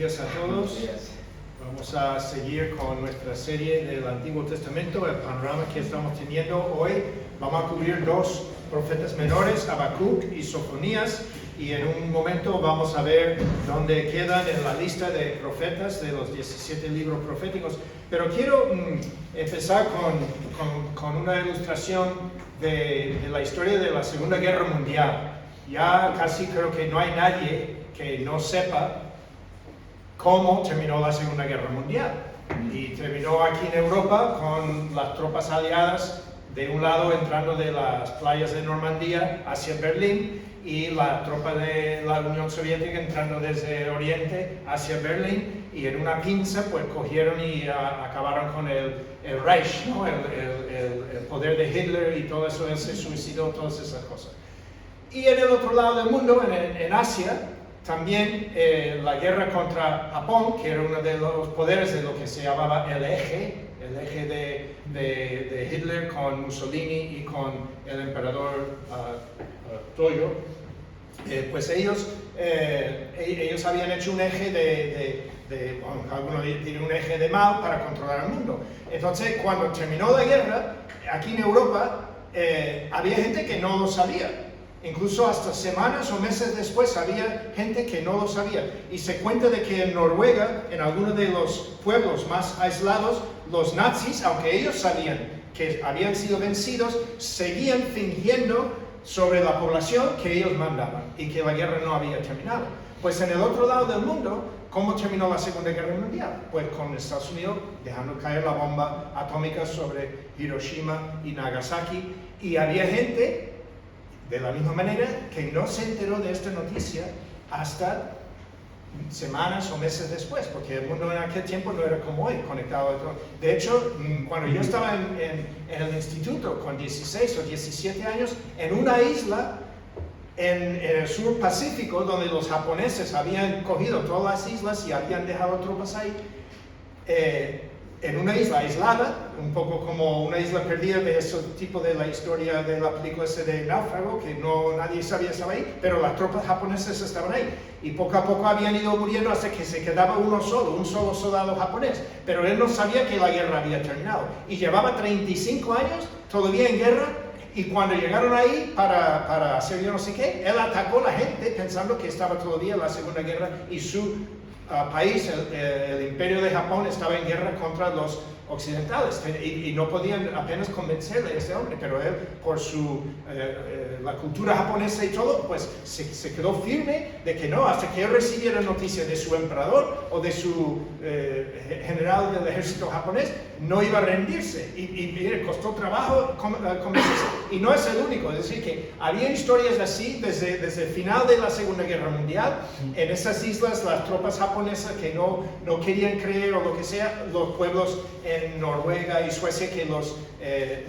días a todos. Vamos a seguir con nuestra serie del Antiguo Testamento, el panorama que estamos teniendo hoy. Vamos a cubrir dos profetas menores, Habacuc y Sofonías, y en un momento vamos a ver dónde quedan en la lista de profetas de los 17 libros proféticos. Pero quiero empezar con una ilustración de la historia de la Segunda Guerra Mundial. Ya casi creo que no hay nadie que no sepa cómo terminó la Segunda Guerra Mundial. Y terminó aquí en Europa con las tropas aliadas de un lado entrando de las playas de Normandía hacia Berlín y la tropa de la Unión Soviética entrando desde Oriente hacia Berlín, y en una pinza pues cogieron y acabaron con el Reich, ¿no? el poder de Hitler y todo eso. Él se suicidó, todas esas cosas. Y en el otro lado del mundo, en Asia, también la guerra contra Japón, que era uno de los poderes de lo que se llamaba el eje de Hitler con Mussolini y con el emperador Toyo. Pues ellos habían hecho un eje algunos dirían un eje de mal para controlar el mundo. Entonces, cuando terminó la guerra, aquí en Europa, había gente que no lo sabía. Incluso hasta semanas o meses después había gente que no lo sabía. Y se cuenta de que en Noruega, en algunos de los pueblos más aislados, los nazis, aunque ellos sabían que habían sido vencidos, seguían fingiendo sobre la población que ellos mandaban y que la guerra no había terminado. Pues en el otro lado del mundo, ¿cómo terminó la Segunda Guerra Mundial? Pues con Estados Unidos dejando caer la bomba atómica sobre Hiroshima y Nagasaki. Y había gente, de la misma manera, que no se enteró de esta noticia hasta semanas o meses después, porque el mundo en aquel tiempo no era como hoy, conectado a todo. De hecho, cuando yo estaba en el instituto con 16 o 17 años, en una isla en el sur Pacífico, donde los japoneses habían cogido todas las islas y habían dejado tropas ahí, en una isla aislada, un poco como una isla perdida de ese tipo de la historia de la película ese de Náufrago, que nadie sabía estaba ahí, pero las tropas japonesas estaban ahí. Y poco a poco habían ido muriendo hasta que se quedaba un solo soldado japonés. Pero él no sabía que la guerra había terminado. Y llevaba 35 años todavía en guerra, y cuando llegaron ahí para hacer yo no sé qué, él atacó a la gente pensando que estaba todavía en la Segunda Guerra y su país, el Imperio de Japón, estaba en guerra contra los occidentales y no podían apenas convencerle a este hombre, pero él, por la cultura japonesa y todo, pues se quedó firme de que no, hasta que él recibiera noticia de su emperador o de su general del ejército japonés, no iba a rendirse, y le costó trabajo convencerse. Y no es el único, es decir, que había historias así desde el final de la Segunda Guerra Mundial. En esas islas, las tropas japonesas que no querían creer o lo que sea, los pueblos en Noruega y Suecia que los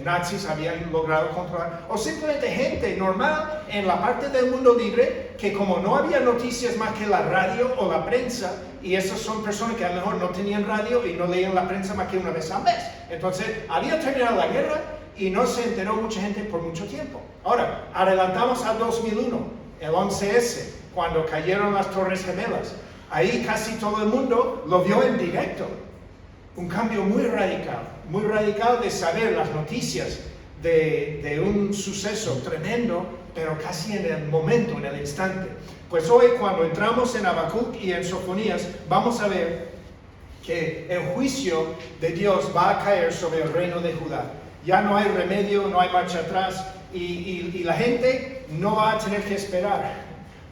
nazis habían logrado controlar, o simplemente gente normal en la parte del mundo libre que, como no había noticias más que la radio o la prensa, y esas son personas que a lo mejor no tenían radio y no leían la prensa más que una vez al mes, entonces había terminado la guerra y no se enteró mucha gente por mucho tiempo. Ahora, adelantamos al 2001, el 11S, cuando cayeron las Torres Gemelas. Ahí casi todo el mundo lo vio en directo. Un cambio muy radical de saber las noticias de un suceso tremendo, pero casi en el momento, en el instante. Pues hoy, cuando entramos en Habacuc y en Sofonías, vamos a ver que el juicio de Dios va a caer sobre el reino de Judá. Ya no hay remedio, no hay marcha atrás, y la gente no va a tener que esperar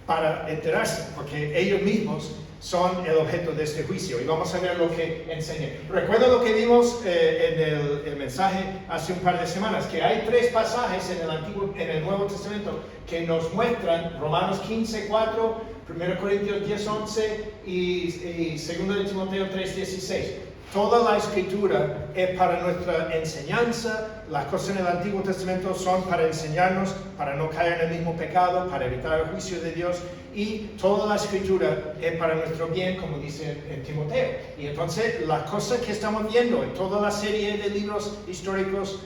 para enterarse, porque ellos mismos son el objeto de este juicio. Y vamos a ver lo que enseñé. Recuerda lo que vimos en el mensaje hace un par de semanas, que hay tres pasajes en el Nuevo Testamento que nos muestran: Romanos 15:4, 1 Corintios 10:11 y 2 de Timoteo 3:16. Toda la Escritura es para nuestra enseñanza. Las cosas en el Antiguo Testamento son para enseñarnos, para no caer en el mismo pecado, para evitar el juicio de Dios. Y toda la Escritura es para nuestro bien, como dice en Timoteo. Y entonces las cosas que estamos viendo en toda la serie de libros históricos,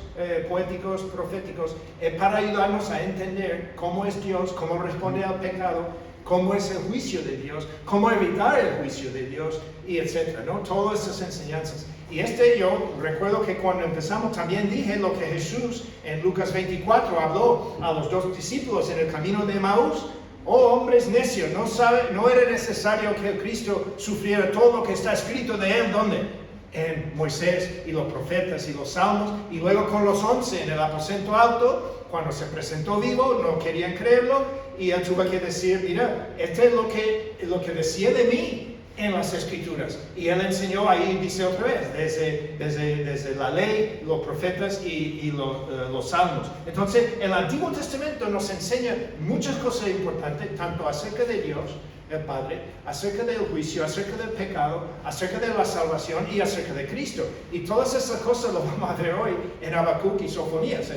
poéticos, proféticos, es para ayudarnos a entender cómo es Dios, cómo responde al pecado, cómo es el juicio de Dios, cómo evitar el juicio de Dios, y etcétera, ¿no? Todas esas enseñanzas. Y yo recuerdo que cuando empezamos también dije lo que Jesús en Lucas 24 habló a los 2 discípulos en el camino de Emaús. Oh, hombres necios, no era necesario que el Cristo sufriera todo lo que está escrito de él, ¿dónde? En Moisés y los profetas y los salmos, y luego con los 11 en el aposento alto, cuando se presentó vivo, no querían creerlo, y él tuvo que decir, mira, este es lo que decía de mí en las Escrituras. Y él enseñó ahí, dice otra vez, desde la ley, los profetas y los salmos. Entonces, el Antiguo Testamento nos enseña muchas cosas importantes, tanto acerca de Dios, el Padre, acerca del juicio, acerca del pecado, acerca de la salvación y acerca de Cristo. Y todas esas cosas lo vamos a ver hoy en Habacuc y Sofonías.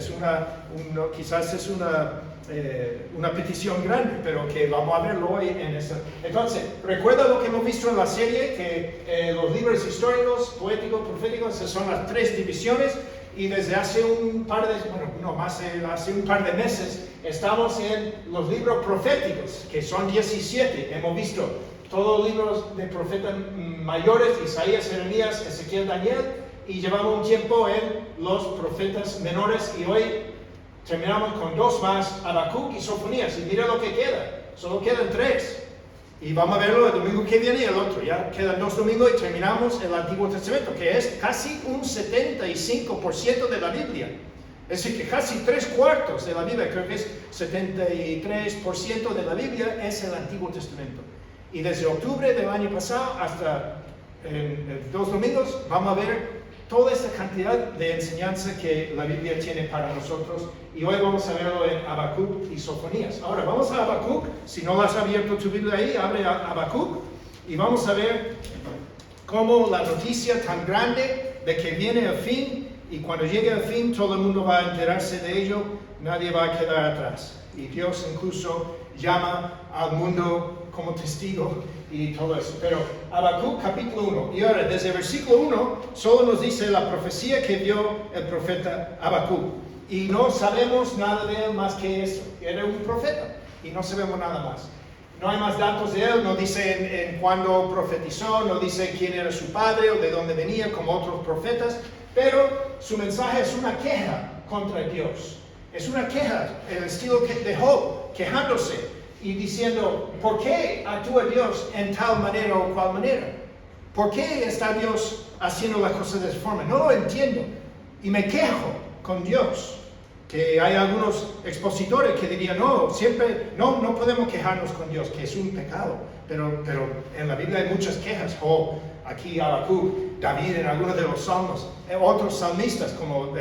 Quizás es una petición grande, pero que vamos a verlo hoy en esta. Entonces, recuerda lo que hemos visto en la serie, que los libros históricos, poéticos, proféticos, esas son las 3 divisiones. Y desde hace un par de meses, estamos en los libros proféticos, que son 17. Hemos visto todos los libros de profetas mayores, Isaías, Jeremías, Ezequiel, Daniel, y llevamos un tiempo en los profetas menores, y hoy terminamos con 2 más, Habacuc y Sofonías, y mira lo que queda, solo quedan 3. Y vamos a verlo el domingo que viene y el otro. Ya quedan 2 domingos y terminamos el Antiguo Testamento, que es casi un 75% de la Biblia. Es decir, que casi 3/4 de la Biblia, creo que es 73% de la Biblia, es el Antiguo Testamento. Y desde octubre del año pasado hasta 2 domingos vamos a ver toda esta cantidad de enseñanza que la Biblia tiene para nosotros, y hoy vamos a verlo en Habacuc y Sofonías. Ahora vamos a Habacuc. Si no lo has abierto tu Biblia ahí, abre a Habacuc y vamos a ver cómo la noticia tan grande de que viene el fin, y cuando llegue el fin todo el mundo va a enterarse de ello, nadie va a quedar atrás, y Dios incluso llama al mundo como testigo y todo eso. Pero Habacuc capítulo 1, y ahora desde el versículo 1 solo nos dice la profecía que dio el profeta Habacuc, y no sabemos nada de él más que eso. Era un profeta y no sabemos nada más. No hay más datos de él, no dice en cuándo profetizó, no dice quién era su padre o de dónde venía como otros profetas, pero su mensaje es una queja contra Dios. Es una queja, el estilo de Job, quejándose y diciendo, ¿por qué actúa Dios en tal manera o cual manera? ¿Por qué está Dios haciendo las cosas de esa forma? No lo entiendo y me quejo con Dios. Que hay algunos expositores que dirían, no podemos quejarnos con Dios, que es un pecado. Pero en la Biblia hay muchas quejas. Aquí Habacuc, David en algunos de los salmos, otros salmistas como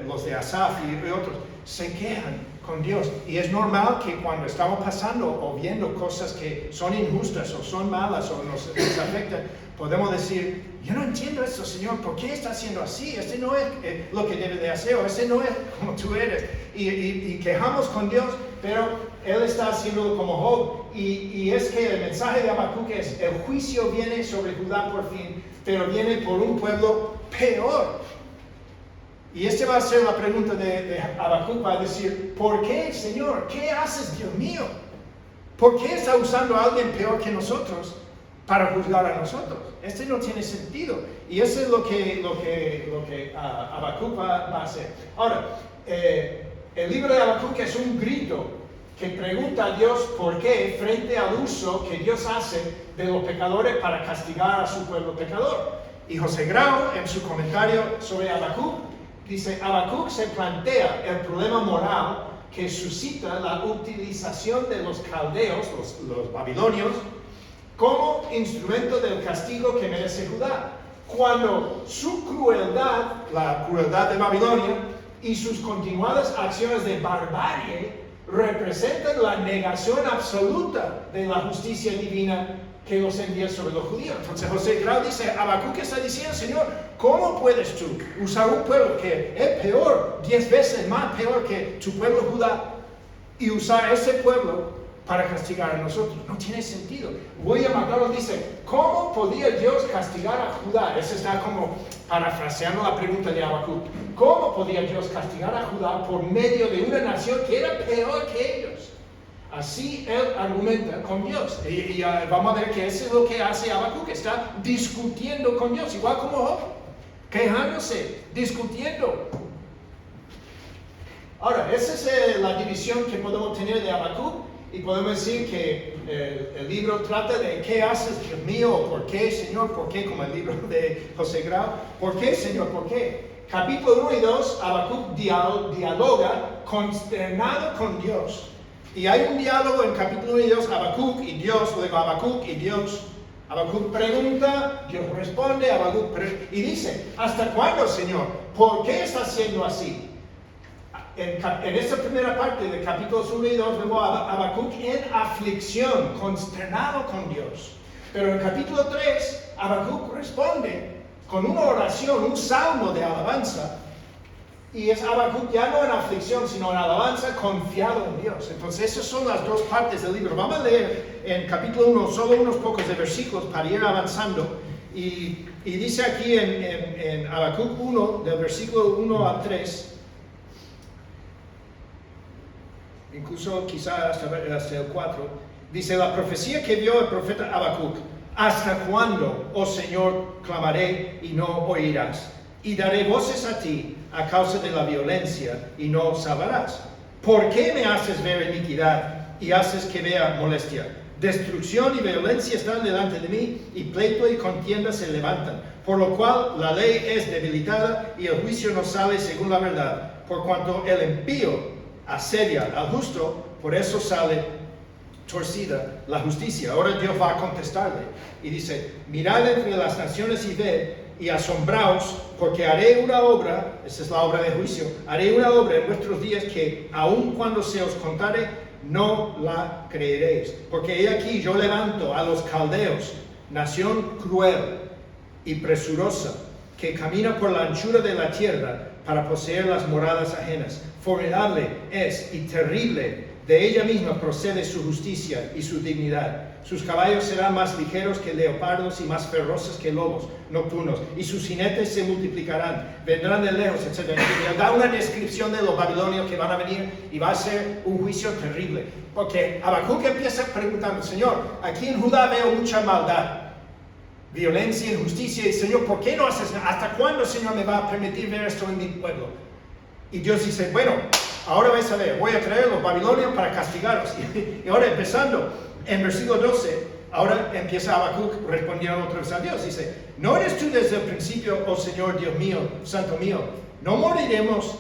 los de Asaf y otros, se quejan con Dios. Y es normal que cuando estamos pasando o viendo cosas que son injustas o son malas o nos afectan, podemos decir, yo no entiendo esto, Señor, ¿por qué está haciendo así? Este no es lo que debe de hacer, o este no es como tú eres. Y quejamos con Dios, pero Él está haciendo como Job. Y es que el mensaje de Habacuc es, el juicio viene sobre Judá por fin, pero viene por un pueblo peor. Y esta va a ser la pregunta de Habacuc, va a decir, ¿por qué, Señor? ¿Qué haces, Dios mío? ¿Por qué está usando a alguien peor que nosotros para juzgar a nosotros? Este no tiene sentido. Y eso es lo que Habacuc va a hacer. Ahora, el libro de Habacuc es un grito que pregunta a Dios por qué frente al uso que Dios hace de los pecadores para castigar a su pueblo pecador. Y José Grau, en su comentario sobre Habacuc, dice, Habacuc se plantea el problema moral que suscita la utilización de los caldeos, los babilonios, como instrumento del castigo que merece Judá, cuando su crueldad, la crueldad de Babilonia, y sus continuadas acciones de barbarie representan la negación absoluta de la justicia divina que los envía sobre los judíos. Entonces José Grau dice, Habacuc está diciendo, Señor, ¿cómo puedes tú usar un pueblo que es peor, 10 veces más peor que tu pueblo Judá, y usar ese pueblo para castigar a nosotros? No tiene sentido. William MacDonald dice, ¿cómo podía Dios castigar a Judá? Eso está como parafraseando la pregunta de Habacuc. ¿Cómo podía Dios castigar a Judá por medio de una nación que era peor que ellos? Así él argumenta con Dios. Y vamos a ver que eso es lo que hace Habacuc, está discutiendo con Dios, igual como Job, quejándose, discutiendo. Ahora, esa es la división que podemos tener de Habacuc, y podemos decir que el libro trata de ¿qué haces, Dios mío? ¿O por qué, Señor? ¿Por qué? Como el libro de José Grau. ¿Por qué, Señor? ¿Por qué? Capítulo 1 y 2, Habacuc dialoga consternado con Dios. Y hay un diálogo en capítulo 1 y 2, Habacuc y Dios, luego Habacuc y Dios. Habacuc pregunta, Dios responde, y dice, ¿hasta cuándo, Señor? ¿Por qué estás siendo así? En esta primera parte de capítulos 1 y 2 vemos a Habacuc en aflicción, consternado con Dios. Pero en capítulo 3, Habacuc responde con una oración, un salmo de alabanza. Y es Habacuc ya no en aflicción, sino en alabanza, confiado en Dios. Entonces, esas son las dos partes del libro. Vamos a leer en capítulo 1 solo unos pocos de versículos para ir avanzando. Y dice aquí en Habacuc 1, del versículo 1 al 3, incluso quizá hasta el 4, dice la profecía que vio el profeta Habacuc: ¿hasta cuándo, oh Señor, clamaré y no oirás? Y daré voces a ti a causa de la violencia y no salvarás. ¿Por qué me haces ver iniquidad y haces que vea molestia? Destrucción y violencia están delante de mí, y pleito y contienda se levantan, por lo cual la ley es debilitada y el juicio no sale según la verdad. Por cuanto el impío asedia al justo, por eso sale torcida la justicia. Ahora Dios va a contestarle y dice: mirad entre las naciones y ved, y asombraos, porque haré una obra, esa es la obra de juicio, haré una obra en vuestros días que aun cuando se os contare, no la creeréis. Porque he aquí yo levanto a los caldeos, nación cruel y presurosa, que camina por la anchura de la tierra para poseer las moradas ajenas. Formidable es y terrible, de ella misma procede su justicia y su dignidad. Sus caballos serán más ligeros que leopardos y más feroces que lobos nocturnos, y sus jinetes se multiplicarán, vendrán de lejos, etc. Y da una descripción de los babilonios que van a venir, y va a ser un juicio terrible. Porque Habacuc empieza preguntando: Señor, aquí en Judá veo mucha maldad, violencia, injusticia, y Señor, ¿por qué no haces nada? ¿Hasta cuándo, Señor, me va a permitir ver esto en mi pueblo? Y Dios dice: bueno, ahora vais a ver, voy a traer a los babilonios para castigaros. Y ahora, empezando en versículo 12, ahora empieza Habacuc respondiendo otra vez a Dios. Dice: ¿no eres tú desde el principio, oh Señor, Dios mío, santo mío? No moriremos,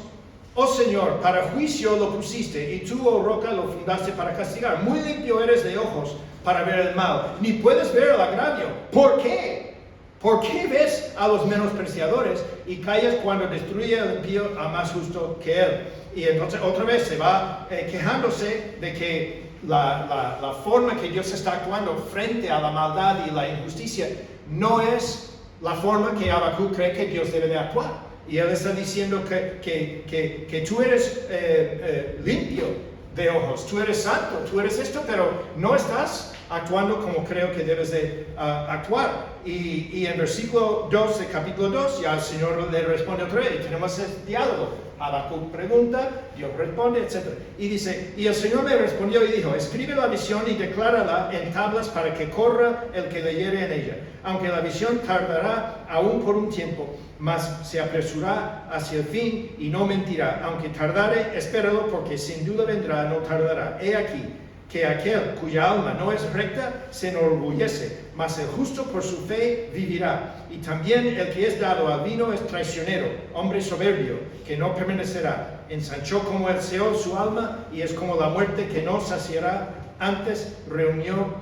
oh Señor, para juicio lo pusiste, y tú, oh roca, lo fundaste para castigar. Muy limpio eres de ojos para ver el mal, ni puedes ver el agravio. ¿Por qué? ¿Por qué ves a los menospreciadores y callas cuando destruye el impío a más justo que él? Y entonces otra vez se va quejándose de que la forma que Dios está actuando frente a la maldad y la injusticia no es la forma que Habacuc cree que Dios debe de actuar. Y él está diciendo que tú eres limpio de ojos, tú eres santo, tú eres esto, pero no estás actuando como creo que debes de actuar. Y en versículo 2 de capítulo 2 ya el Señor le responde otra vez, y tenemos el diálogo. Habacuc pregunta, Dios responde, etc. Y dice: y el Señor me respondió y dijo: escribe la visión y declárala en tablas para que corra el que leyere en ella. Aunque la visión tardará aún por un tiempo, mas se apresurará hacia el fin y no mentirá. Aunque tardare, espéralo, porque sin duda vendrá, no tardará. He aquí que aquel cuya alma no es recta se enorgullece, mas el justo por su fe vivirá. Y también el que es dado al vino es traicionero, hombre soberbio, que no permanecerá. Ensanchó como el Seol su alma, y es como la muerte que no saciará. Antes reunió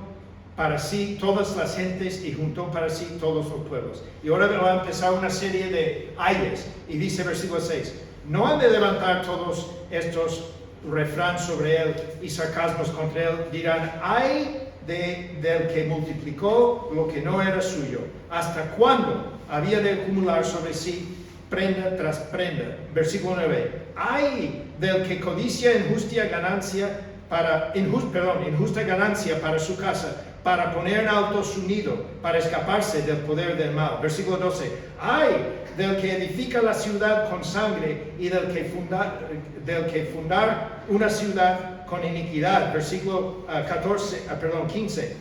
para sí todas las gentes y juntó para sí todos los pueblos. Y ahora va a empezar una serie de ayes, y dice versículo 6: no han de levantar todos estos refrán sobre él y sarcasmos contra él. Dirán: ay del que multiplicó lo que no era suyo. ¿Hasta cuándo había de acumular sobre sí prenda tras prenda? Versículo 9: ay del que codicia injusta ganancia para su casa, para poner en alto su nido, para escaparse del poder del mal. Versículo 12: ay del que edifica la ciudad con sangre, y del que fundar una ciudad con iniquidad. Versículo 15.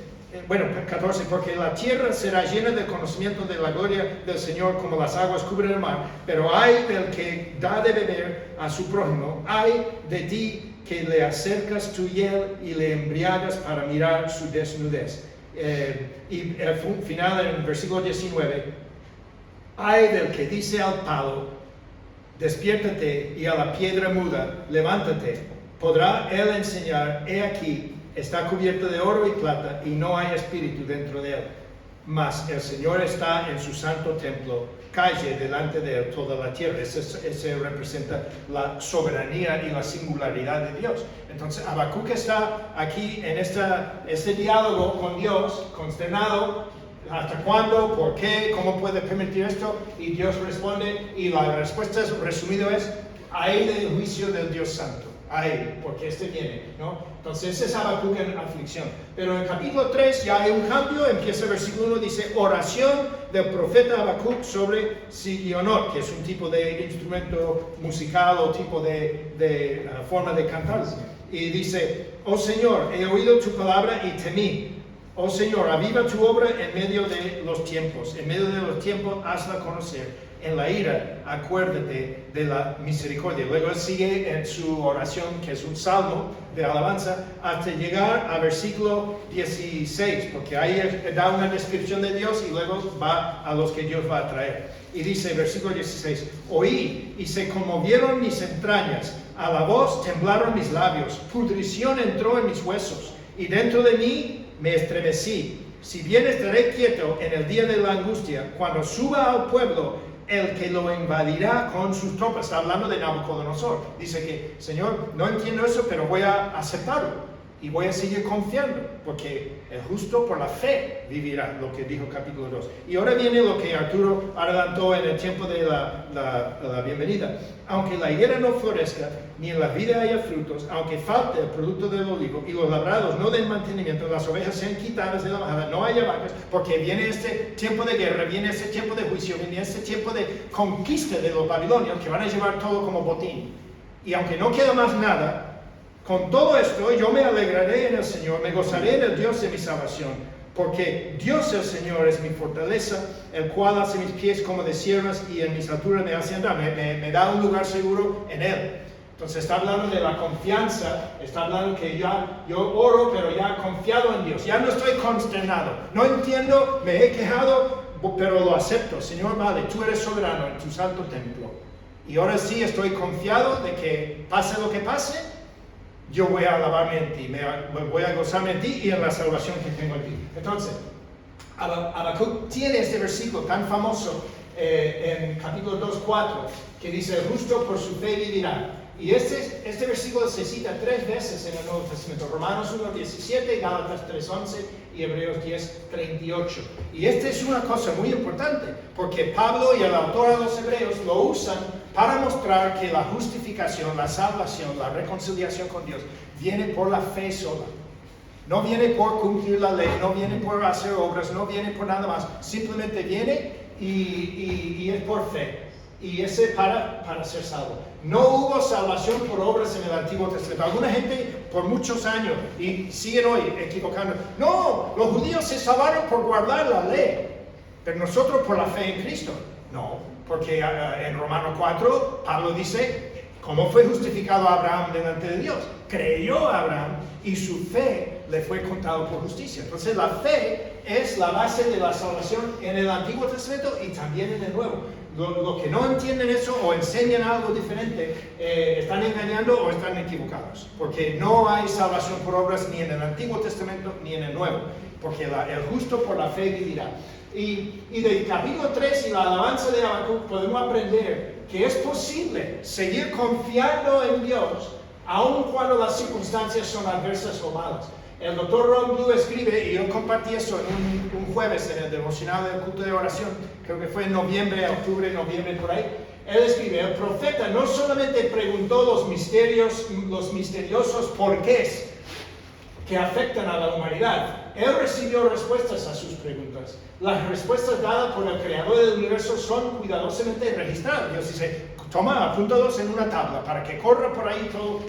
Bueno, 14, porque la tierra será llena del conocimiento de la gloria del Señor como las aguas cubren el mar. Pero hay del que da de beber a su prójimo, hay de ti que le acercas tu hiel y le embriagas para mirar su desnudez. Y al final, en el versículo 19, hay del que dice al palo, despiértate, y a la piedra muda, levántate. Podrá él enseñar, he aquí, está cubierto de oro y plata, y no hay espíritu dentro de él. Mas el Señor está en su santo templo, calle delante de él toda la tierra. Ese representa la soberanía y la singularidad de Dios. Entonces Habacuc está aquí en este diálogo con Dios, consternado. ¿Hasta cuándo? ¿Por qué? ¿Cómo puede permitir esto? Y Dios responde, y la respuesta resumida es, hay del juicio del Dios Santo. Ahí, porque viene, ¿no? Entonces ese es Habacuc en aflicción. Pero en el capítulo 3 ya hay un cambio, empieza el versículo 1, dice, oración del profeta Habacuc sobre Sigionot, que es un tipo de instrumento musical o tipo de forma de cantar. Y dice, oh Señor, he oído tu palabra y temí. Oh Señor, aviva tu obra en medio de los tiempos. En medio de los tiempos, hazla conocer. En la ira, acuérdate de la misericordia. Luego él sigue en su oración, que es un salmo de alabanza, hasta llegar al versículo 16, porque ahí da una descripción de Dios y luego va a los que Dios va a traer. Y dice, versículo 16, oí y se conmovieron mis entrañas, a la voz temblaron mis labios, pudrición entró en mis huesos, y dentro de mí me estremecí. Si bien estaré quieto en el día de la angustia, cuando suba al pueblo, el que lo invadirá con sus tropas. Está hablando de Nabucodonosor. Dice que, Señor, no entiendo eso, pero voy a aceptarlo. Y voy a seguir confiando, porque el justo por la fe vivirá, lo que dijo capítulo 2. Y ahora viene lo que Arturo adelantó en el tiempo de la bienvenida. Aunque la higuera no florezca, ni en la vida haya frutos, aunque falte el producto del olivo, y los labrados no den mantenimiento, las ovejas sean quitadas de la majada, no haya vacas, porque viene este tiempo de guerra, viene este tiempo de juicio, viene este tiempo de conquista de los babilonios, que van a llevar todo como botín. Y aunque no queda más nada, con todo esto yo me alegraré en el Señor, me gozaré en el Dios de mi salvación, porque Dios el Señor es mi fortaleza, el cual hace mis pies como de siervas y en mis alturas me hace andar, me da un lugar seguro en Él. Entonces está hablando de la confianza, está hablando que ya yo oro, pero ya confiado en Dios, ya no estoy consternado, no entiendo, me he quejado, pero lo acepto. Señor, vale, tú eres soberano en tu santo templo. Y ahora sí estoy confiado de que pase lo que pase, yo voy a alabarme en ti, me voy a gozarme en ti y en la salvación que tengo en ti. Entonces, Habacuc tiene este versículo tan famoso en capítulo 2:4, que dice, el justo por su fe vivirá. Y este versículo se cita 3 veces en el Nuevo Testamento, Romanos 1:17, Gálatas 3:11 y Hebreos 10:38. Y esta es una cosa muy importante, porque Pablo y el autor de los Hebreos lo usan para mostrar que la justificación, la salvación, la reconciliación con Dios viene por la fe sola. No viene por cumplir la ley, no viene por hacer obras, no viene por nada más. Simplemente viene y es por fe. Y ese para ser salvo. No hubo salvación por obras en el Antiguo Testamento. Alguna gente por muchos años, y siguen hoy equivocando, no, los judíos se salvaron por guardar la ley, pero nosotros por la fe en Cristo. No, porque en Romanos 4, Pablo dice, ¿cómo fue justificado Abraham delante de Dios? Creyó Abraham y su fe le fue contado por justicia. Entonces la fe es la base de la salvación en el Antiguo Testamento y también en el Nuevo. Los que no entienden eso o enseñan algo diferente, están engañando o están equivocados. Porque no hay salvación por obras ni en el Antiguo Testamento ni en el Nuevo. Porque el justo por la fe vivirá. Y del capítulo 3 y la alabanza de Habacuc podemos aprender que es posible seguir confiando en Dios aun cuando las circunstancias son adversas o malas. El doctor Ron Blue escribe, y yo compartí eso en un jueves en el devocional del culto de oración, creo que fue en octubre, noviembre, por ahí. Él escribe, el profeta no solamente preguntó los misteriosos porqués que afectan a la humanidad, él recibió respuestas a sus preguntas. Las respuestas dadas por el creador del universo son cuidadosamente registradas. Dios dice, Toma, apúntalos en una tabla para que corra por ahí todo.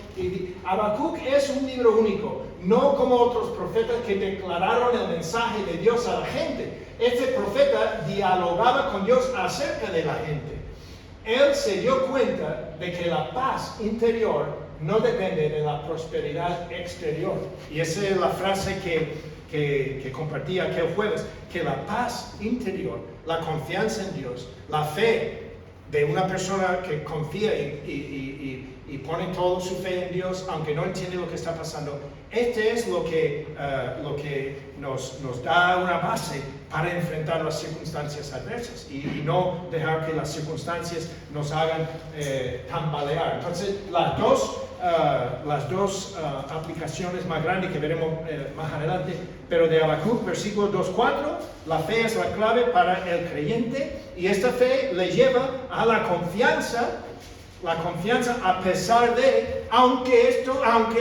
Habacuc es un libro único, no como otros profetas que declararon el mensaje de Dios a la gente. Este profeta dialogaba con Dios acerca de la gente. Él se dio cuenta de que la paz interior no depende de la prosperidad exterior. Y esa es la frase que compartí aquel jueves, que la paz interior, la confianza en Dios, la fe de una persona que confía y pone toda su fe en Dios, aunque no entiende lo que está pasando, es lo que nos da una base para enfrentar las circunstancias adversas y no dejar que las circunstancias nos hagan tambalear. Entonces, las dos aplicaciones más grandes que veremos más adelante, pero de Habacuc, versículo 2:4, la fe es la clave para el creyente y esta fe le lleva a la confianza a pesar de, aunque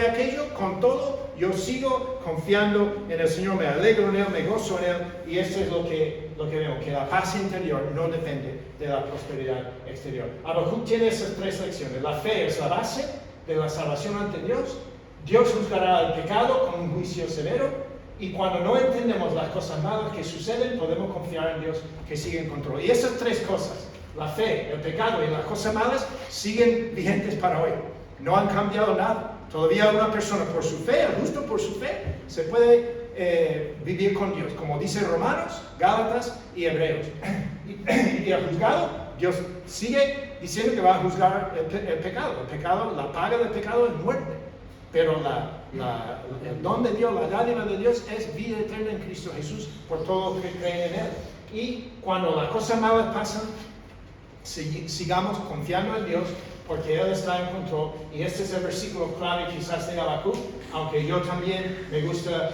aquello, con todo, yo sigo confiando en el Señor, me alegro en Él, me gozo en Él, y eso es lo que vemos, que la paz interior no depende de la prosperidad exterior. Habacuc tiene esas tres lecciones. La fe es la base de la salvación ante Dios. Dios juzgará al pecado con un juicio severo, y cuando no entendemos las cosas malas que suceden, podemos confiar en Dios que sigue en control. Y esas tres cosas, la fe, el pecado y las cosas malas, siguen vigentes para hoy. No han cambiado nada. Todavía una persona por su fe, el justo por su fe, se puede vivir con Dios, como dice Romanos, Gálatas y Hebreos. Y el juzgado, Dios sigue diciendo que va a juzgar el pecado. El pecado, la paga del pecado es muerte. Pero el don de Dios, la dádiva de Dios es vida eterna en Cristo Jesús por todos los que creen en Él. Y cuando las cosas malas pasan, sigamos confiando en Dios porque Él está en control. Y este es el versículo clave quizás de Habacuc, aunque yo también me gusta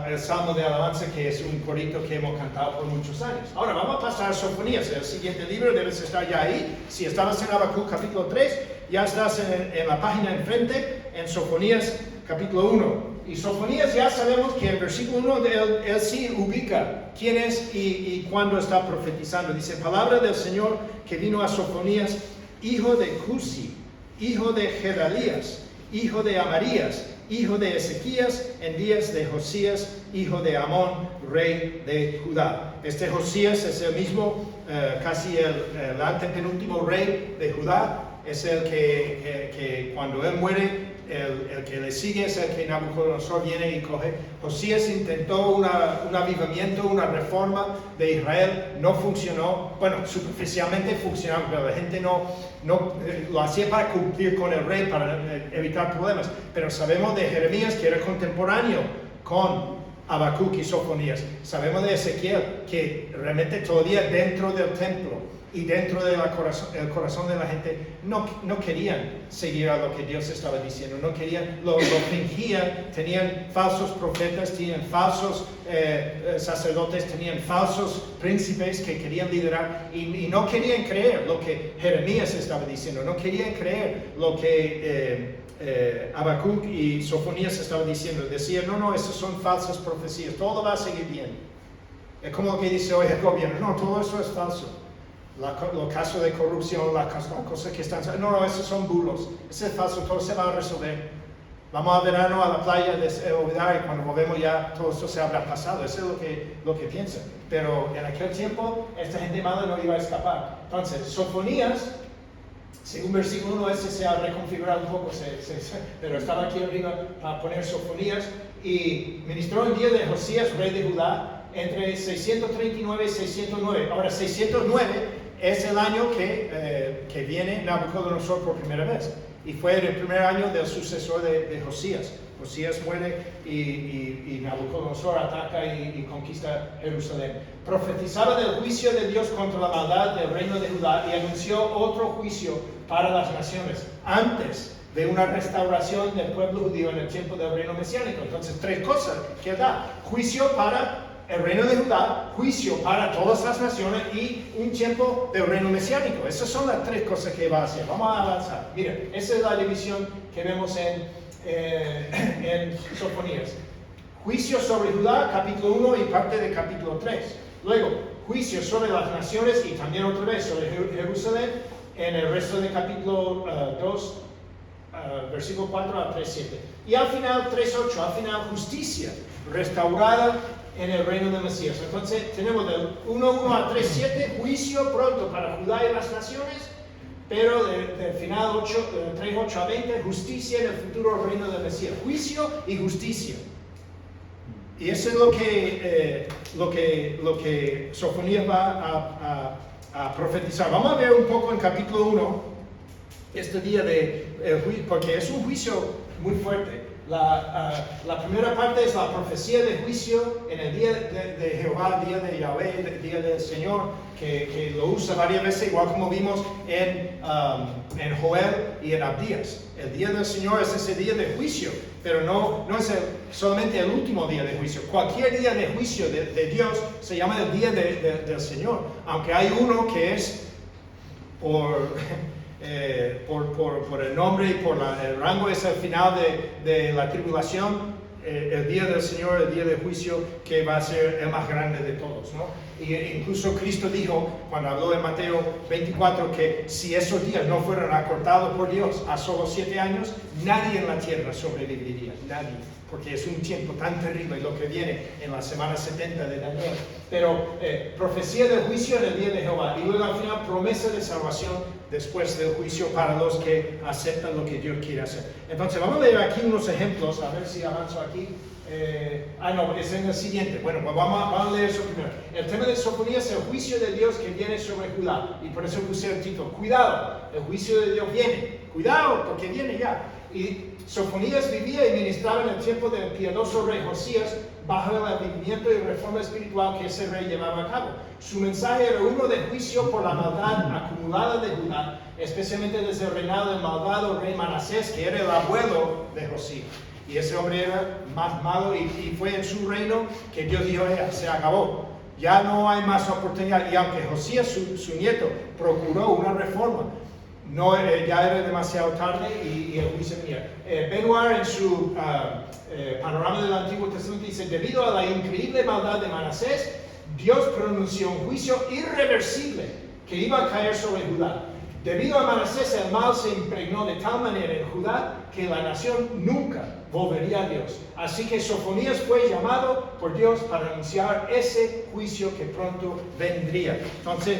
el Salmo de Alabanza, que es un corito que hemos cantado por muchos años. Ahora vamos a pasar a Sofonías, el siguiente libro, debes estar ya ahí. Si estabas en Habacuc capítulo 3, ya estás en la página enfrente, en Sofonías capítulo 1. Y Sofonías ya sabemos que en versículo 1 él sí ubica quién es y cuándo está profetizando. Dice, palabra del Señor que vino a Sofonías, hijo de Cusi, hijo de Gedalías, hijo de Amarías, hijo de Ezequías, en días de Josías, hijo de Amón, rey de Judá. Este Josías es el mismo, casi el antepenúltimo rey de Judá. Es el que cuando él muere, el que le sigue es el que Nabucodonosor viene y coge. Josías intentó un avivamiento, una reforma de Israel, no funcionó. Bueno, superficialmente funcionó, pero la gente no lo hacía para cumplir con el rey, para evitar problemas. Pero sabemos de Jeremías, que era contemporáneo con Habacuc y Sofonías. Sabemos de Ezequiel, que realmente todavía dentro del templo y dentro del corazón de la gente no querían seguir a lo que Dios estaba diciendo, no querían, lo fingían, tenían falsos profetas, tenían falsos sacerdotes, tenían falsos príncipes que querían liderar y no querían creer lo que Jeremías estaba diciendo, no querían creer lo que Habacuc y Sofonías estaban diciendo. Decían, no, esas son falsas profecías, todo va a seguir bien. Es como lo que dice hoy el gobierno, no, todo eso es falso. Los casos de corrupción, las cosas que están... No, esos son bulos. Ese es falso, todo se va a resolver. Vamos al verano a la playa de olvidar y cuando volvemos ya todo esto se habrá pasado. Eso es lo que piensan. Pero en aquel tiempo, esta gente mala no iba a escapar. Entonces, Sofonías, según versículo 1, se ha reconfigurado un poco, pero estaba aquí arriba para poner Sofonías. Y ministró en día de Josías, rey de Judá, entre 639 y 609. Ahora, 609 es el año que viene Nabucodonosor por primera vez. Y fue el primer año del sucesor de Josías. Josías muere y Nabucodonosor ataca y conquista Jerusalén. Profetizaba del juicio de Dios contra la maldad del reino de Judá y anunció otro juicio para las naciones, antes de una restauración del pueblo judío en el tiempo del reino mesiánico. Entonces, tres cosas que da: juicio para el reino de Judá, juicio para todas las naciones y un tiempo del reino mesiánico. Esas son las tres cosas que va a hacer. Vamos a avanzar. Miren, esa es la división que vemos en Sofonías. Juicio sobre Judá, capítulo 1 y parte de capítulo 3. Luego, juicio sobre las naciones y también otra vez sobre Jerusalén en el resto del capítulo 2, versículo 4 a 3:7. Y al final 3:8, al final justicia restaurada en el reino de Mesías. Entonces tenemos del 1:1 a 3:7, juicio pronto para Judá y las naciones, pero del final 3:8 a 20, justicia en el futuro reino de Mesías. Juicio y justicia. Y eso es lo que Sofonías va a profetizar. Vamos a ver un poco en capítulo 1, este día de juicio, porque es un juicio muy fuerte. La primera parte es la profecía de juicio en el día de Jehová, el día de Yahweh, el día del Señor, que lo usa varias veces, igual como vimos en Joel y en Abdías. El día del Señor es ese día de juicio, pero no es solamente el último día de juicio. Cualquier día de juicio de Dios se llama el día del Señor, aunque hay uno que es por el nombre y por el rango, es el final de la tribulación, el día del Señor, el día del juicio, que va a ser el más grande de todos, ¿no? Y incluso Cristo dijo, cuando habló en Mateo 24, que si esos días no fueran acortados por Dios a solo 7 años, nadie en la tierra sobreviviría, nadie, porque es un tiempo tan terrible lo que viene en la semana 70 de Daniel. Pero profecía del juicio en el día de Jehová, y luego al final promesa de salvación después del juicio para los que aceptan lo que Dios quiere hacer. Entonces vamos a leer aquí unos ejemplos, a ver si avanzo aquí. No, es en el siguiente. Bueno, pues vamos a leer eso primero. El tema de Sofonías es el juicio de Dios que viene sobre Judá, y por eso puse el título, cuidado, el juicio de Dios viene, cuidado, porque viene ya. Y Sofonías vivía y ministraba en el tiempo del piadoso rey Josías, bajo el avivamiento y reforma espiritual que ese rey llevaba a cabo. Su mensaje era uno de juicio por la maldad acumulada de Judá, especialmente desde el reinado del malvado rey Manasés, que era el abuelo de Josías. Y ese hombre era más malo, y fue en su reino que Dios dijo, se acabó, ya no hay más oportunidad. Y aunque Josías, su nieto, procuró una reforma, ya era demasiado tarde y el juicio venía. Benoit en su panorama del Antiguo Testamento dice, debido a la increíble maldad de Manasés, Dios pronunció un juicio irreversible que iba a caer sobre Judá. Debido a Manasés, el mal se impregnó de tal manera en Judá que la nación nunca volvería a Dios. Así que Sofonías fue llamado por Dios para anunciar ese juicio que pronto vendría. Entonces,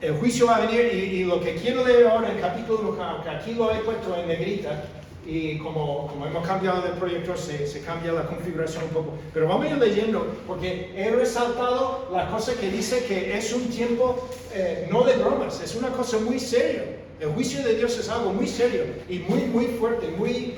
el juicio va a venir, y lo que quiero leer ahora en el capítulo 1, que aquí lo he puesto en negrita, y como hemos cambiado de proyector, se cambia la configuración un poco. Pero vamos a ir leyendo, porque he resaltado la cosa que dice que es un tiempo no de bromas, es una cosa muy seria. El juicio de Dios es algo muy serio y muy fuerte, muy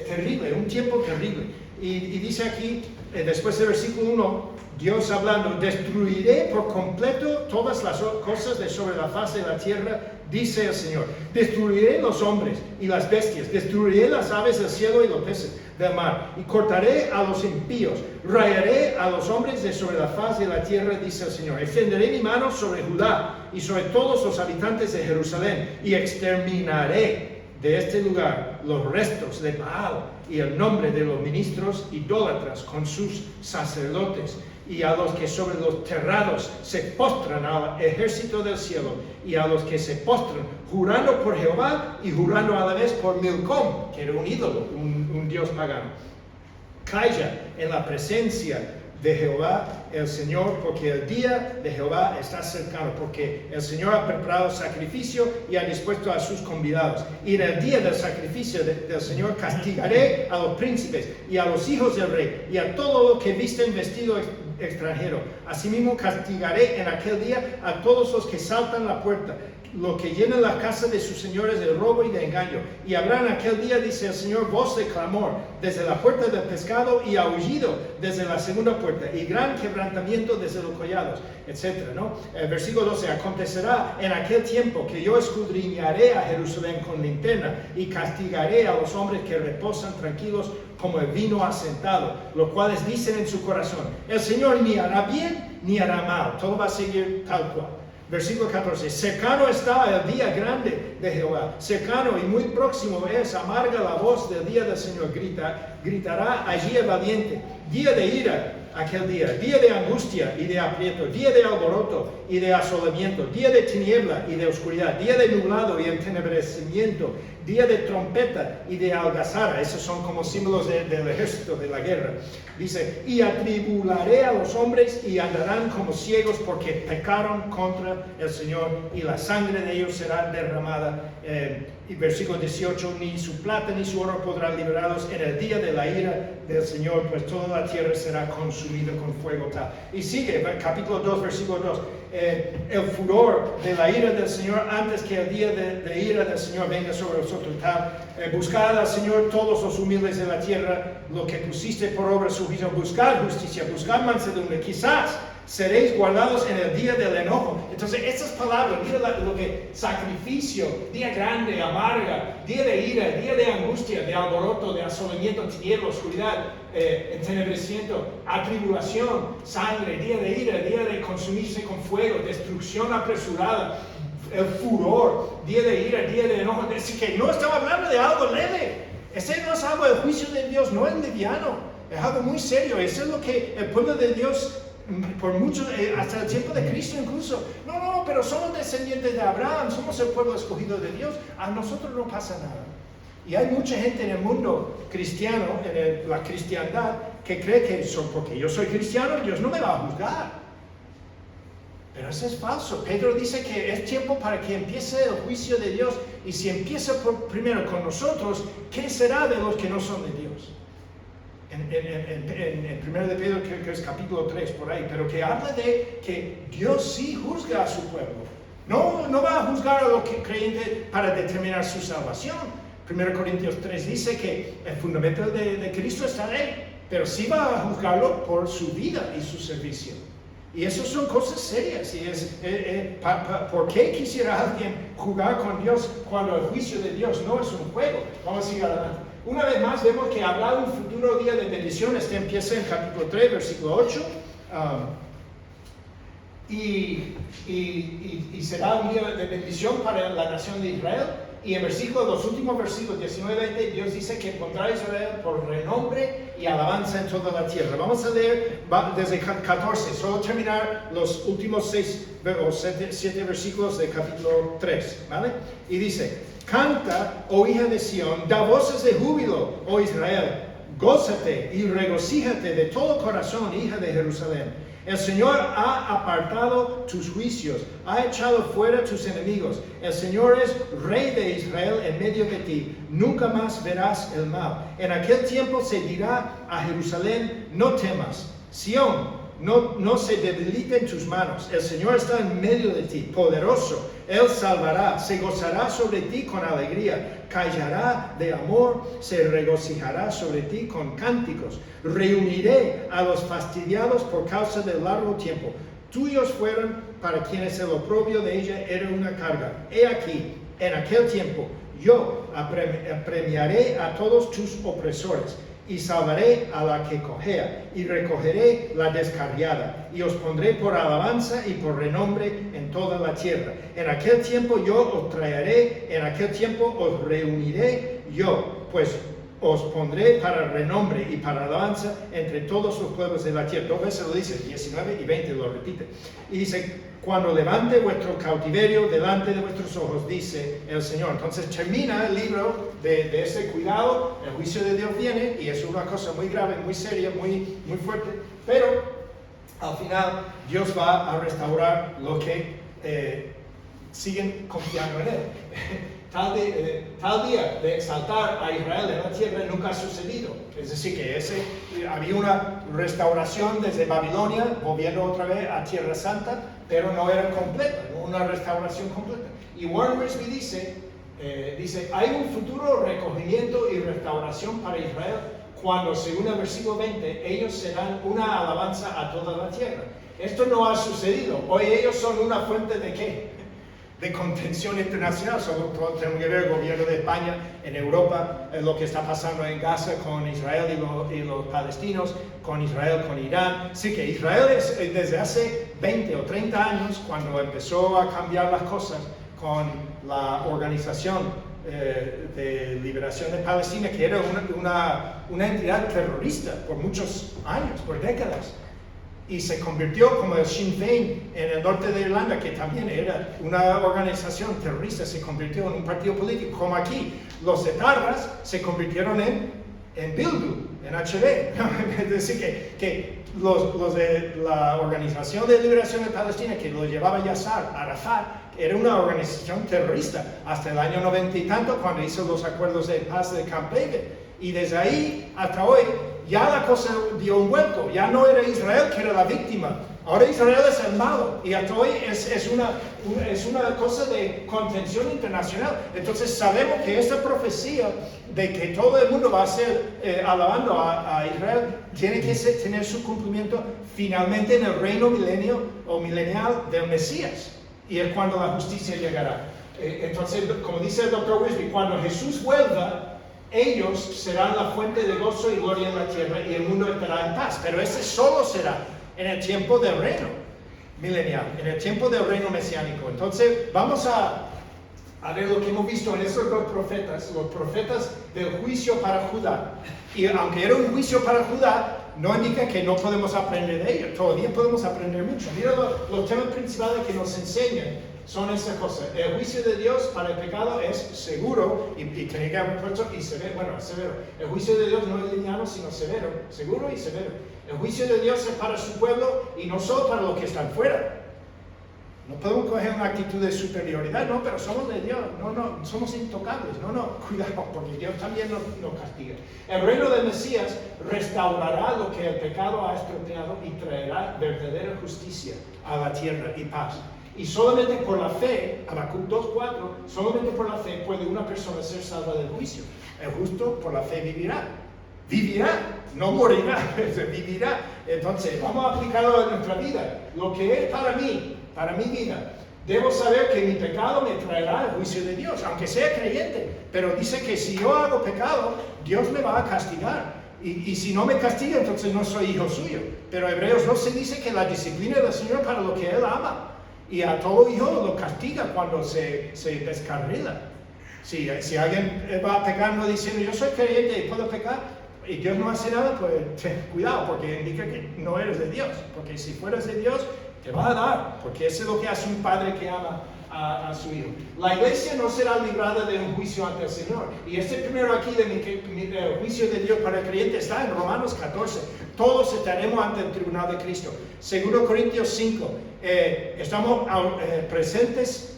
terrible, un tiempo terrible. Y dice aquí, después del versículo 1, Dios hablando, destruiré por completo todas las cosas de sobre la faz de la tierra, dice el Señor. Destruiré los hombres y las bestias, destruiré las aves del cielo y los peces del mar, y cortaré a los impíos, rayaré a los hombres de sobre la faz de la tierra, dice el Señor. Extenderé mi mano sobre Judá y sobre todos los habitantes de Jerusalén, y exterminaré de este lugar los restos de Baal y el nombre de los ministros idólatras con sus sacerdotes, y a los que sobre los terrados se postran al ejército del cielo, y a los que se postran jurando por Jehová y jurando a la vez por Milcom, que era un ídolo, un dios pagano. Calla en la presencia de Jehová el Señor, porque el día de Jehová está cercano, porque el Señor ha preparado sacrificio y ha dispuesto a sus convidados. Y en el día del sacrificio del Señor castigaré a los príncipes y a los hijos del rey y a todo lo que visten vestido extranjero. Asimismo castigaré en aquel día a todos los que saltan la puerta, lo que llenan la casa de sus señores de robo y de engaño. Y habrá en aquel día, dice el Señor, voz de clamor desde la puerta del pescado, y aullido desde la segunda puerta, y gran quebrantamiento desde los collados, etc., ¿no? El versículo 12, acontecerá en aquel tiempo que yo escudriñaré a Jerusalén con linterna, y castigaré a los hombres que reposan tranquilos como el vino asentado, los cuales dicen en su corazón, el Señor ni hará bien ni hará mal, todo va a seguir tal cual. Versículo 14, cercano está el día grande de Jehová, cercano y muy próximo es, amarga la voz del día del Señor, gritará allí el valiente, día de ira aquel día de angustia y de aprieto, día de alboroto y de asolamiento, día de tiniebla y de oscuridad, día de nublado y entenebrecimiento, día de trompeta y de algazara. Esos son como símbolos del ejército, de la guerra. Dice, y atribularé a los hombres y andarán como ciegos porque pecaron contra el Señor y la sangre de ellos será derramada. Y versículo 18, ni su plata ni su oro podrán liberarlos en el día de la ira del Señor, pues toda la tierra será consumida con fuego tal. Y sigue, capítulo 2, versículo 2, el furor de la ira del Señor antes que el día de ira del Señor venga sobre vosotros tal. Buscad al Señor todos los humildes de la tierra, lo que pusiste por obra su juicio, buscad justicia, buscad mansedumbre, quizás seréis guardados en el día del enojo. Entonces, estas palabras, mira lo que sacrificio, día grande, amarga, día de ira, día de angustia, de alboroto, de asolamiento, tiniebla, oscuridad, entenebrecimiento, atribulación, sangre, día de ira, día de consumirse con fuego, destrucción apresurada, el furor, día de ira, día de enojo. Es decir, que no estaba hablando de algo leve. Ese no es algo del juicio de Dios, no es liviano, es algo muy serio. Eso es lo que el pueblo de Dios, por mucho, hasta el tiempo de Cristo incluso, no, pero somos descendientes de Abraham, somos el pueblo escogido de Dios, a nosotros no pasa nada. Y hay mucha gente en el mundo cristiano, en la cristiandad, que cree que porque yo soy cristiano, Dios no me va a juzgar. Pero eso es falso. Pedro dice que es tiempo para que empiece el juicio de Dios, y si empieza primero con nosotros, ¿qué será de los que no son de Dios? En 1 de Pedro, creo que es capítulo 3, por ahí, pero que habla de que Dios sí juzga a su pueblo. No va a juzgar a los creyentes para determinar su salvación. 1 Corintios 3 dice que el fundamento de Cristo está en él, pero sí va a juzgarlo por su vida y su servicio. Y eso son cosas serias. Y ¿por qué quisiera alguien jugar con Dios cuando el juicio de Dios no es un juego? Vamos a seguir adelante. Una vez más vemos que hablar de un futuro día de bendición. Este empieza en capítulo 3, versículo 8. Y será un día de bendición para la nación de Israel. Y en los últimos versículos 19 y 20, Dios dice que pondrá a Israel por renombre y alabanza en toda la tierra. Vamos a leer desde 14, solo terminar los últimos 7 versículos del capítulo 3, ¿vale? Y dice, canta, oh hija de Sión, da voces de júbilo, oh Israel, gózate y regocíjate de todo corazón, hija de Jerusalén. El Señor ha apartado tus juicios, ha echado fuera tus enemigos. El Señor es Rey de Israel en medio de ti. Nunca más verás el mal. En aquel tiempo se dirá a Jerusalén, no temas. Sión, no se debiliten tus manos. El Señor está en medio de ti, poderoso. Él salvará, se gozará sobre ti con alegría, callará de amor, se regocijará sobre ti con cánticos. Reuniré a los fastidiados por causa del largo tiempo. Tuyos fueron para quienes el oprobio de ella era una carga. He aquí, en aquel tiempo, yo apremiaré a todos tus opresores, y salvaré a la que cojea, y recogeré la descarriada, y os pondré por alabanza y por renombre en toda la tierra. En aquel tiempo yo os traeré, en aquel tiempo os reuniré yo, pues os pondré para renombre y para alabanza entre todos los pueblos de la tierra. 2 veces lo dice, 19 y 20 lo repite. Y dice, cuando levante vuestro cautiverio delante de vuestros ojos, dice el Señor. Entonces termina el libro de ese cuidado. El juicio de Dios viene, y es una cosa muy grave, muy seria, muy fuerte. Pero al final Dios va a restaurar lo que siguen confiando en Él. Tal día de exaltar a Israel en la tierra nunca ha sucedido. Es decir, que había una restauración desde Babilonia, volviendo otra vez a Tierra Santa, pero no era completa, no una restauración completa. Y Warren Wiersbe dice, hay un futuro recogimiento y restauración para Israel cuando, según el versículo 20, ellos serán una alabanza a toda la tierra. Esto no ha sucedido. Hoy ellos son una fuente de ¿qué? De contención internacional. Tenemos que ver el gobierno de España en Europa, lo que está pasando en Gaza con Israel y los palestinos, con Israel, con Irán. Sí que Israel es, desde hace 20 o 30 años, cuando empezó a cambiar las cosas con la Organización de Liberación de Palestina, que era una entidad terrorista por muchos años, por décadas. y se convirtió como el Sinn Féin en el norte de Irlanda, que también era una organización terrorista, se convirtió en un partido político, como aquí. Los etarras se convirtieron en Bildu, en HD. Es decir, que los de la Organización de Liberación de Palestina, que lo llevaba Yasser Arafat, era una organización terrorista hasta el año 90 y tanto, cuando hizo los acuerdos de paz de Camp David. Y desde ahí hasta hoy, ya la cosa dio un vuelco. Ya no era Israel que era la víctima. Ahora Israel es el malo. Y hasta hoy es una cosa de contención internacional. Entonces sabemos que esta profecía de que todo el mundo va a ser alabando a Israel tiene que tener su cumplimiento finalmente en el reino milenial del Mesías. Y es cuando la justicia llegará. Entonces, como dice el Dr. Wisby, cuando Jesús vuelva, ellos serán la fuente de gozo y gloria en la tierra y el mundo estará en paz. Pero ese solo será en el tiempo del reino milenial, en el tiempo del reino mesiánico. Entonces, vamos a ver lo que hemos visto en estos dos profetas, los profetas del juicio para Judá. Y aunque era un juicio para Judá, no indica que no podemos aprender de ello. Todavía podemos aprender mucho. Mira los temas principales que nos enseñan. Son estas cosas. El juicio de Dios para el pecado es seguro y tiene que haber puesto y severo. Bueno, severo. El juicio de Dios no es lineal, sino severo. Seguro y severo. El juicio de Dios es para su pueblo y no solo para los que están fuera. No podemos coger una actitud de superioridad, no, pero somos de Dios. No, somos intocables. No, cuidado, porque Dios también nos castiga. El reino del Mesías restaurará lo que el pecado ha estropeado y traerá verdadera justicia a la tierra y paz. Y solamente por la fe, Habacuc 2:4, solamente por la fe puede una persona ser salva del juicio. El justo por la fe vivirá. Vivirá, no morirá, vivirá. Entonces, vamos a aplicarlo en nuestra vida. Lo que es para mí, para mi vida, debo saber que mi pecado me traerá el juicio de Dios, aunque sea creyente. Pero dice que si yo hago pecado, Dios me va a castigar. Y si no me castiga, entonces no soy hijo suyo. Pero Hebreos 12 dice que la disciplina del Señor para lo que Él ama. Y a todo hijo lo castiga cuando se descarrila. Si alguien va pecando diciendo yo soy creyente y puedo pecar y Dios no hace nada, pues cuidado, porque indica que no eres de Dios. Porque si fueras de Dios, te va a dar, porque eso es lo que hace un padre que ama a su hijo. La iglesia no será librada de un juicio ante el Señor. Y este primero aquí del juicio de Dios para el creyente está en Romanos 14. Todos estaremos ante el tribunal de Cristo. 2 Corintios 5. Estamos presentes,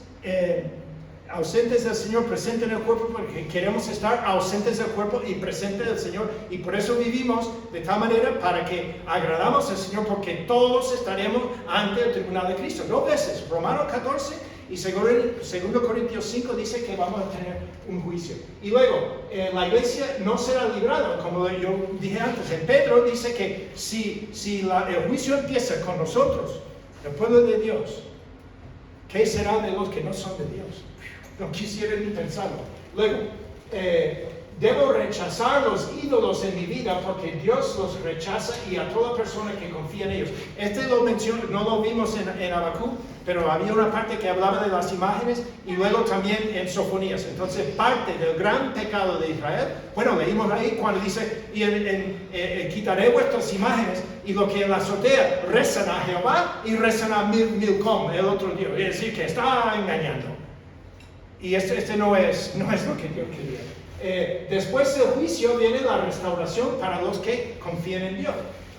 ausentes del Señor, presentes en el cuerpo, porque queremos estar ausentes del cuerpo y presentes del Señor. Y por eso vivimos de tal manera para que agradamos al Señor, porque todos estaremos ante el tribunal de Cristo. 2 veces, Romanos 14 y 2 Corintios 5 dice que vamos a tener un juicio. Y luego, la iglesia no será librada, como yo dije antes. En Pedro dice que si el juicio empieza con nosotros, el pueblo de Dios, ¿qué será de los que no son de Dios? No quisiera ni pensarlo. Luego, debo rechazar los ídolos en mi vida porque Dios los rechaza y a toda persona que confía en ellos. Lo menciono, no lo vimos en Habacuc, pero había una parte que hablaba de las imágenes y luego también en Sofonías. Entonces, parte del gran pecado de Israel, bueno, leímos ahí cuando dice, quitaré vuestras imágenes y lo que en la azotea rezan a Jehová y rezan a Milcom, el otro Dios. Es decir, que está engañando. Y este no es lo que Dios quería. Después del juicio viene la restauración para los que confían en Dios.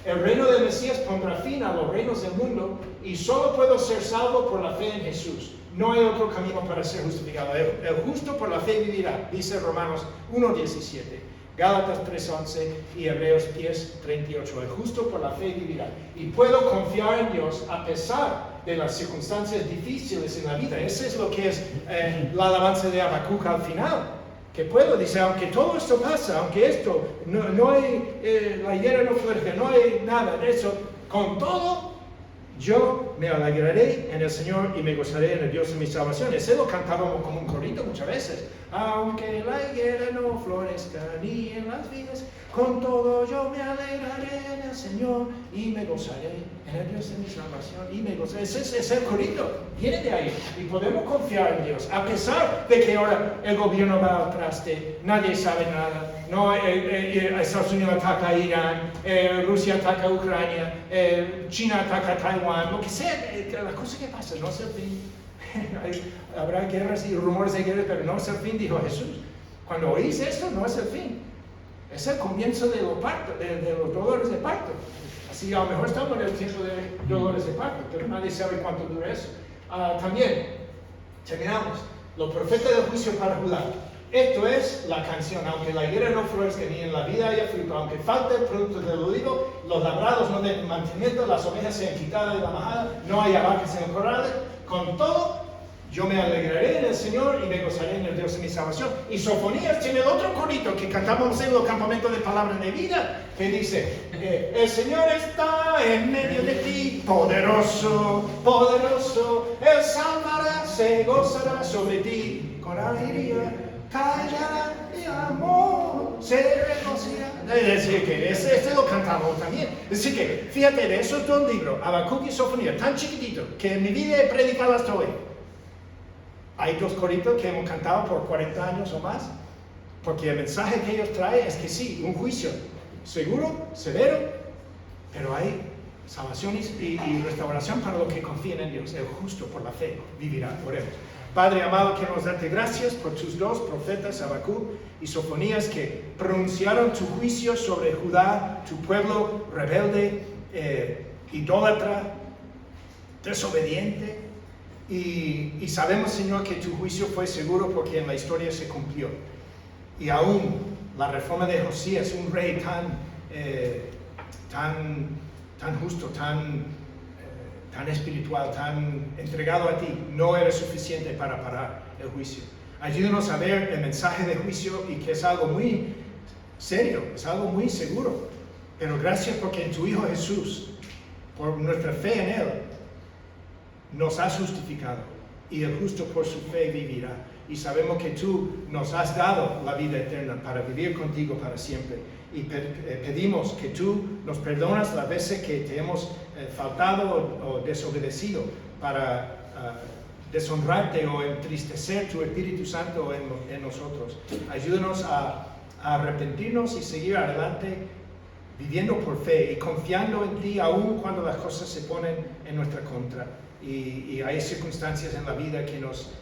El reino del Mesías pondrá fin a los reinos del mundo y solo puedo ser salvo por la fe en Jesús. No hay otro camino para ser justificado. El justo por la fe vivirá, dice Romanos 1:17, Gálatas 3:11 y Hebreos 10:38. El justo por la fe vivirá. Y puedo confiar en Dios a pesar de las circunstancias difíciles en la vida. Ese es lo que es la alabanza de Habacuc al final. Que puedo, dice, aunque todo esto pasa, aunque esto, no hay, la higuera no florece, no hay nada de eso, con todo, yo me alegraré en el Señor y me gozaré en el Dios de mi salvación. Ese lo cantábamos como un corito muchas veces. Aunque la higuera no florezca ni en las vides, con todo yo me alegraré en el Señor y me gozaré en el Dios de mi salvación y me gozaré. Ese es el corito, viene de ahí y podemos confiar en Dios. A pesar de que ahora el gobierno va al traste, nadie sabe nada, no, Estados Unidos ataca a Irán, Rusia ataca a Ucrania, China ataca a Taiwán, lo que sea, la cosa que pasa, no es el fin. Habrá guerras y rumores de guerra, pero no es el fin, dijo Jesús. Cuando oís esto, no es el fin. Es el comienzo de los dolores de parto. Así, a lo mejor estamos en el tiempo de dolores de parto, pero nadie sabe cuánto dura eso. También, terminamos. Los profetas del juicio para Judá. Esto es la canción. Aunque la higuera no florezca ni en la vida haya fruto, aunque falte el producto del olivo, los labrados no den mantenimiento, las ovejas sean quitadas de la majada, no haya vacas en el corral, con todo, yo me alegraré en el Señor y me gozaré en el Dios de mi salvación. Y Sofonías tiene el otro corito que cantamos en los campamentos de palabra de vida, que dice, el Señor está en medio de ti, poderoso, poderoso, Él salvará, se gozará sobre ti, con alegría, callará de amor, se regocijará. Es decir, que este lo cantamos también. Es decir, que fíjate, de esos dos libros, Habacuc y Sofonías, tan chiquititos, que en mi vida he predicado hasta hoy. Hay dos coritos que hemos cantado por 40 años o más, porque el mensaje que ellos traen es que sí, un juicio seguro, severo, pero hay salvación y restauración para los que confían en Dios. El justo por la fe vivirá. Oremos. Padre amado, queremos darte gracias por tus dos profetas, Habacuc y Sofonías, que pronunciaron tu juicio sobre Judá, tu pueblo rebelde, idólatra, desobediente. Y sabemos, Señor, que tu juicio fue seguro porque en la historia se cumplió. Y aún la reforma de Josías, un rey tan justo, tan espiritual, tan entregado a ti, no era suficiente para parar el juicio. Ayúdanos a ver el mensaje de juicio y que es algo muy serio, es algo muy seguro. Pero gracias porque en tu Hijo Jesús, por nuestra fe en Él, nos has justificado y el justo por su fe vivirá. Y sabemos que tú nos has dado la vida eterna para vivir contigo para siempre. Y pedimos que tú nos perdonas las veces que te hemos faltado o desobedecido para deshonrarte o entristecer tu Espíritu Santo en nosotros. Ayúdanos a arrepentirnos y seguir adelante viviendo por fe y confiando en ti aun cuando las cosas se ponen en nuestra contra. Y hay circunstancias en la vida que nos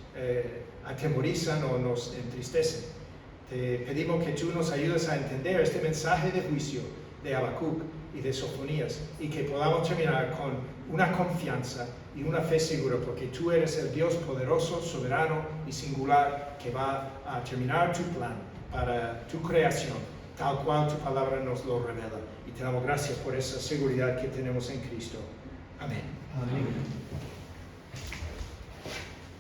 atemorizan o nos entristecen. Te pedimos que tú nos ayudes a entender este mensaje de juicio de Habacuc y de Sofonías y que podamos terminar con una confianza y una fe segura porque tú eres el Dios poderoso, soberano y singular que va a terminar tu plan para tu creación, tal cual tu palabra nos lo revela. Y te damos gracias por esa seguridad que tenemos en Cristo. Amén. Amén.